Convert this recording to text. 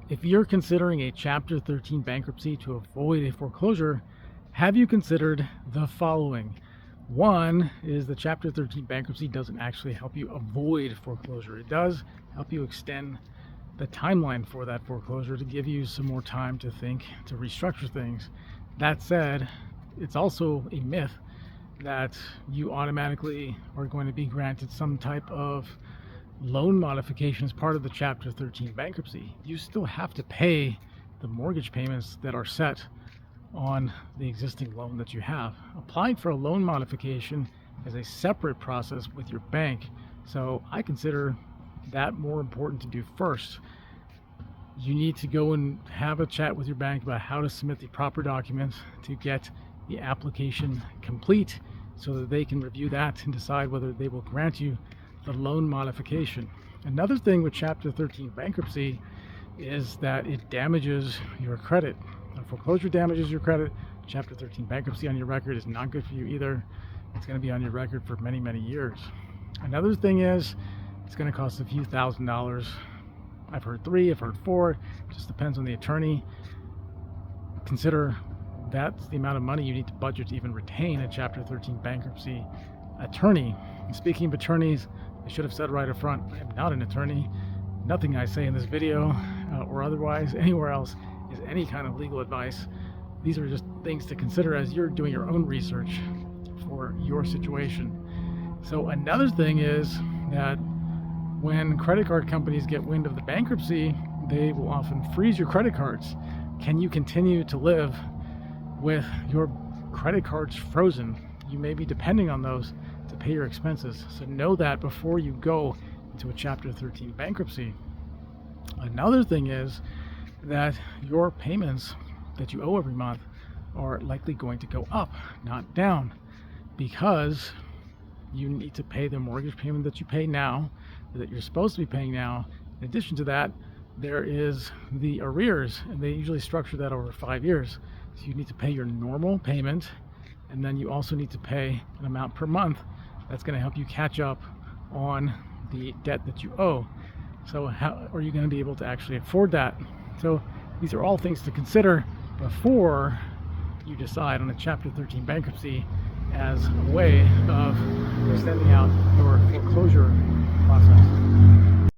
If you're considering a Chapter 13 bankruptcy to avoid a foreclosure, have you considered the following? One is the Chapter 13 bankruptcy doesn't actually help you avoid foreclosure. It does help you extend the timeline for that foreclosure to give you some more time to think, to restructure things. That said, it's also a myth that you automatically are going to be granted some type of loan modification as part of the Chapter 13 bankruptcy. You still have to pay the mortgage payments that are set on the existing loan that you have. Applying for a loan modification is a separate process with your bank, so I consider that more important to do first. You need to go and have a chat with your bank about how to submit the proper documents to get the application complete so that they can review that and decide whether they will grant you the loan modification. Another thing with Chapter 13 bankruptcy is that it damages your credit. Foreclosure damages your credit. Chapter 13 bankruptcy on your record is not good for you either. It's going to be on your record for many, many years. Another thing is it's going to cost a few $1,000s. I've heard 3, I've heard 4. It just depends on the attorney. Consider that's the amount of money you need to budget to even retain a Chapter 13 bankruptcy attorney. And speaking of attorneys, I should have said right up front, I am not an attorney. Nothing I say in this video or otherwise anywhere else is any kind of legal advice. These are just things to consider as you're doing your own research for your situation. So another thing is that when credit card companies get wind of the bankruptcy, they will often freeze your credit cards. Can you continue to live with your credit cards frozen? You may be depending on those to pay your expenses. So know that before you go into a Chapter 13 bankruptcy. Another thing is that your payments that you owe every month are likely going to go up, not down, because you need to pay the mortgage payment that you pay now, that you're supposed to be paying now. In addition to that, there is the arrears, and they usually structure that over 5 years. So you need to pay your normal payment, and then you also need to pay an amount per month that's going to help you catch up on the debt that you owe. So how are you going to be able to actually afford that? So these are all things to consider before you decide on a Chapter 13 bankruptcy as a way of extending out your foreclosure process.